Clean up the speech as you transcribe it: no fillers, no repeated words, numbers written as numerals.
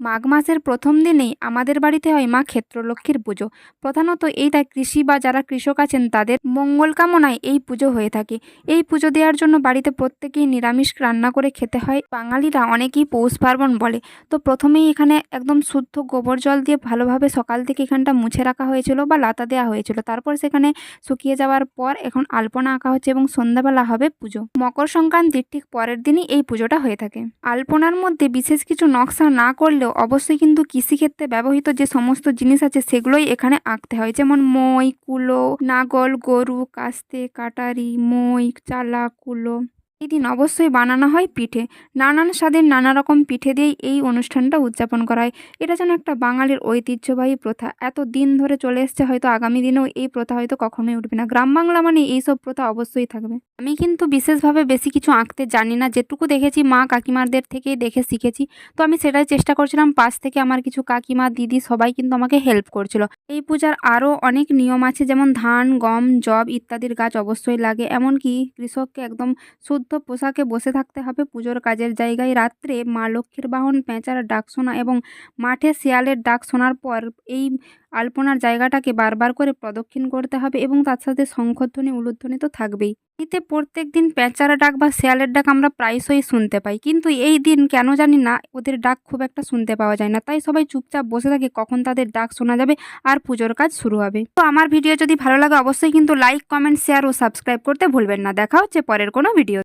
মাঘ মাসের প্রথম দিনেই আমাদের বাড়িতে হয় মা ক্ষেত্রলক্ষ্মীর পুজো। প্রধানত এইটা কৃষি বা যারা কৃষক আছেন তাদের মঙ্গল কামনায় এই পুজো হয়ে থাকে। এই পুজো দেওয়ার জন্য বাড়িতে প্রত্যেকেই নিরামিষ রান্না করে খেতে হয়। বাঙালিরা অনেকেই পৌষ পার্বণ বলে। তো প্রথমেই এখানে একদম শুদ্ধ গোবর জল দিয়ে ভালোভাবে সকাল থেকে এখানটা মুছে রাখা হয়েছিল বা লাতা দেওয়া হয়েছিল। তারপর সেখানে শুকিয়ে যাওয়ার পর এখন আলপনা আঁকা হচ্ছে এবং সন্ধ্যাবেলা হবে পুজো। মকর সংক্রান্তির ঠিক পরের দিনই এই পুজোটা হয়ে থাকে। আলপনার মধ্যে বিশেষ কিছু নকশা না করলেও অবশ্যই কিন্তু কৃষিক্ষেত্রে ব্যবহৃত যে সমস্ত জিনিস আছে সেগুলোই এখানে আঁকতে হয়, যেমন মই, কুলো, লাঙল, গরু, কাস্তে, কাটারি, মই, চালা, কুলো। এই দিন অবশ্যই বানানো হয় পিঠে। নানান স্বাদের নানা রকম পিঠে দিয়েই এই অনুষ্ঠানটা উদযাপন করা হয়। এটা যেন একটা বাঙালির ঐতিহ্যবাহী প্রথা, এত দিন ধরে চলে এসছে, হয়তো আগামী দিনেও এই প্রথা হয়তো কখনোই উঠবে না। গ্রাম বাংলা মানে এইসব প্রথা অবশ্যই থাকবে। আমি কিন্তু বিশেষভাবে বেশি কিছু আঁকতে জানি না, যেটুকু দেখেছি মা কাকিমাদের থেকেই দেখে শিখেছি। তো আমি সেটাই চেষ্টা করছিলাম, পাশ থেকে আমার কিছু কাকিমা, দিদি সবাই কিন্তু আমাকে হেল্প করছিল। এই পূজার আরও অনেক নিয়ম আছে, যেমন ধান, গম, যব ইত্যাদির গাছ অবশ্যই লাগে। এমনকি কৃষককে একদম শুদ্ধ পোশাকে বসে থাকতে হবে পুজোর কাজের জায়গায়। রাত্রে মা লক্ষ্মীর বাহন পেঁচার ডাক শোনা এবং মাঠে শিয়ালের ডাক শোনার পর এই আলপনার জায়গাটাকে বারবার করে প্রদক্ষিণ করতে হবে এবং তার সাথে শঙ্খধ্বনি, উলুধ্বনি তো থাকবেই। এতে প্রত্যেক দিন পেঁচার ডাক বা শেয়ালের ডাক আমরা প্রায়শই শুনতে পাই, কিন্তু এই দিন কেন জানি না ওদের ডাক খুব একটা শুনতে পাওয়া যায় না। তাই সবাই চুপচাপ বসে থাকে কখন তাদের ডাক শোনা যাবে আর পুজোর কাজ শুরু হবে। তো আমার ভিডিও যদি ভালো লাগে অবশ্যই কিন্তু লাইক, কমেন্ট, শেয়ার ও সাবস্ক্রাইব করতে ভুলবেন না। দেখা হচ্ছে পরের কোনো ভিডিও।